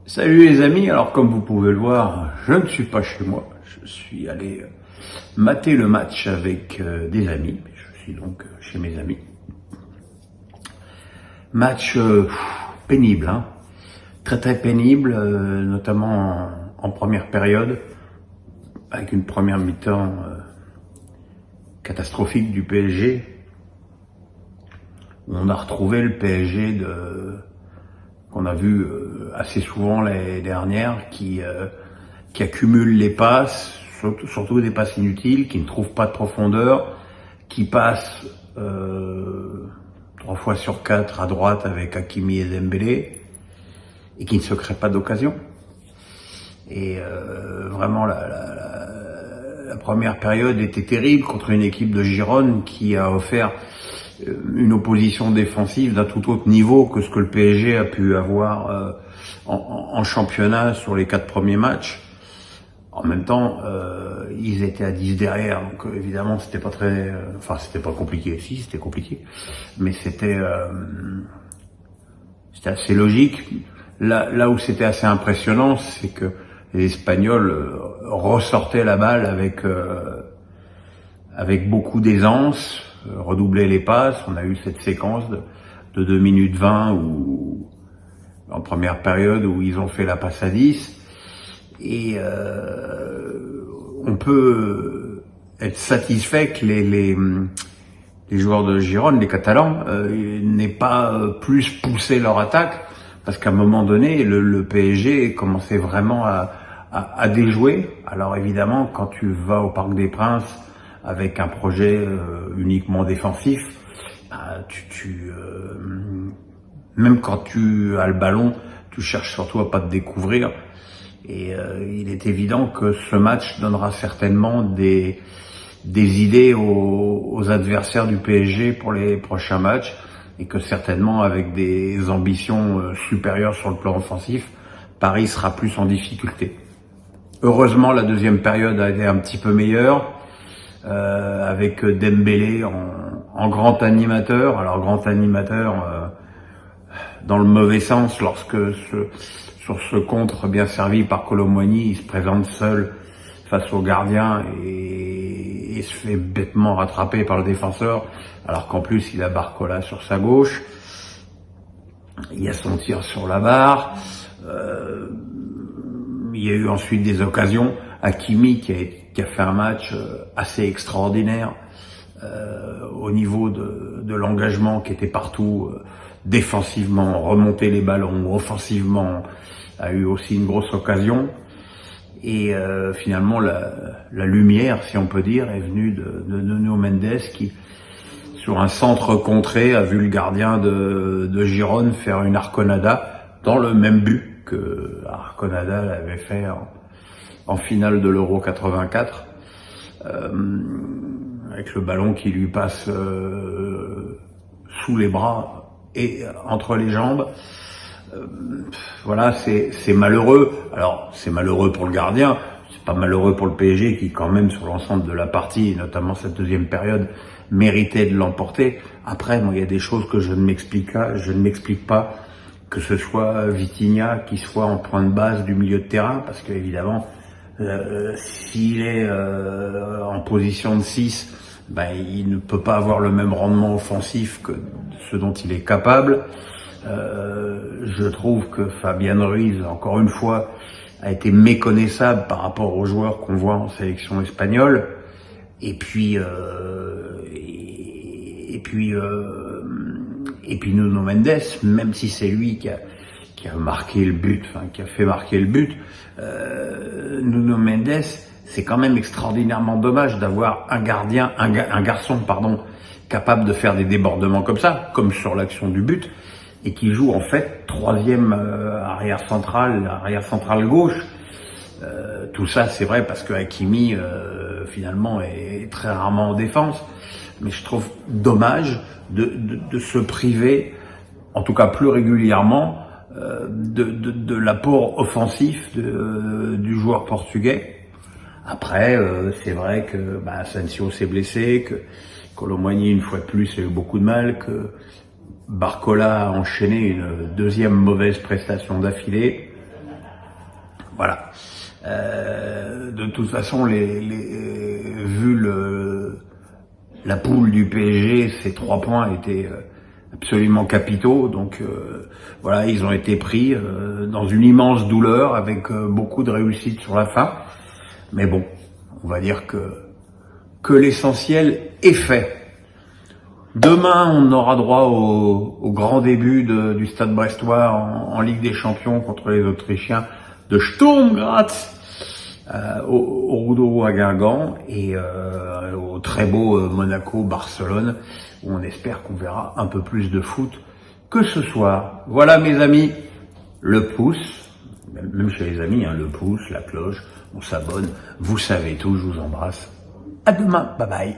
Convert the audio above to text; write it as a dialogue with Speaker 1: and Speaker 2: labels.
Speaker 1: Salut les amis, alors comme vous pouvez le voir, je ne suis pas chez moi, je suis allé mater le match avec des amis, je suis donc chez mes amis. Match pénible, hein. Très très pénible, notamment en première période, avec une première mi-temps catastrophique du PSG, où on a retrouvé le PSG qu'on a vu assez souvent l'année dernière, qui accumule les passes, surtout des passes inutiles, qui ne trouvent pas de profondeur, qui passent 3 fois sur 4 à droite avec Hakimi et Dembélé, et qui ne se crée pas d'occasion. Et vraiment, la première période était terrible contre une équipe de Girone qui a offert une opposition défensive d'un tout autre niveau que ce que le PSG a pu avoir en championnat sur les 4 premiers matchs. En même temps, ils étaient à 10 derrière, donc évidemment c'était pas très, c'était pas compliqué. Si, c'était compliqué, mais c'était assez logique. Là où c'était assez impressionnant, c'est que les Espagnols ressortaient la balle avec beaucoup d'aisance, redoublaient les passes. On a eu cette séquence de 2 minutes 20 où, en première période, où ils ont fait la passe à 10. Et on peut être satisfait que les joueurs de Girone, les Catalans, n'aient pas plus poussé leur attaque, parce qu'à un moment donné, le PSG commençait vraiment à déjouer. Alors évidemment, quand tu vas au Parc des Princes avec un projet uniquement défensif, même quand tu as le ballon, tu cherches surtout à pas te découvrir. Et il est évident que ce match donnera certainement des idées aux adversaires du PSG pour les prochains matchs, et que certainement avec des ambitions supérieures sur le plan offensif, Paris sera plus en difficulté. Heureusement, la deuxième période a été un petit peu meilleure, avec Dembélé en grand animateur. Alors grand animateur dans le mauvais sens, lorsque sur ce contre bien servi par Kolo Muani, il se présente seul face au gardien et se fait bêtement rattraper par le défenseur, alors qu'en plus il a Barcola sur sa gauche. Il y a son tir sur la barre. Il y a eu ensuite des occasions. Hakimi qui a fait un match assez extraordinaire au niveau de l'engagement, qui était partout, défensivement, remonter les ballons, offensivement, a eu aussi une grosse occasion. Et finalement, la lumière, si on peut dire, est venue de Nuno Mendes, qui, sur un centre contré, a vu le gardien de Girone faire une arconada dans le même but que Arconada l'avait fait en finale de l'Euro 84, avec le ballon qui lui passe sous les bras et entre les jambes. Voilà, c'est malheureux. Alors, c'est malheureux pour le gardien, c'est pas malheureux pour le PSG, qui quand même, sur l'ensemble de la partie, et notamment cette deuxième période, méritait de l'emporter. Après, moi, il y a des choses que je ne m'explique pas, que ce soit Vitinha qui soit en point de base du milieu de terrain, parce que évidemment, s'il est en position de 6, il ne peut pas avoir le même rendement offensif que ce dont il est capable. Je trouve que Fabian Ruiz, encore une fois, a été méconnaissable par rapport aux joueurs qu'on voit en sélection espagnole. Et puis Nuno Mendes, même si c'est lui qui a marqué le but, qui a fait marquer le but, Nuno Mendes, c'est quand même extraordinairement dommage d'avoir un garçon, capable de faire des débordements comme ça, comme sur l'action du but, et qui joue en fait troisième arrière central gauche. Tout ça, c'est vrai, parce que Hakimi finalement est très rarement en défense, mais je trouve dommage de se priver, en tout cas plus régulièrement, de l'apport offensif du joueur portugais. Après, c'est vrai que Asensio s'est blessé, que Kolo Muani, une fois de plus, a eu beaucoup de mal, que Barcola a enchaîné une deuxième mauvaise prestation d'affilée. Voilà. De toute façon, vu la poule du PSG, ces 3 points étaient absolument capitaux. Donc voilà, ils ont été pris dans une immense douleur avec beaucoup de réussite sur la fin. Mais bon, on va dire que l'essentiel est fait. Demain, on aura droit au grand début du Stade Brestois en Ligue des Champions contre les Autrichiens de Sturm Graz, au Roudouroux à Guingamp, et au très beau Monaco-Barcelone, où on espère qu'on verra un peu plus de foot que ce soir. Voilà mes amis, le pouce, même chez les amis, le pouce, la cloche, on s'abonne, vous savez tout, je vous embrasse. À demain, bye bye.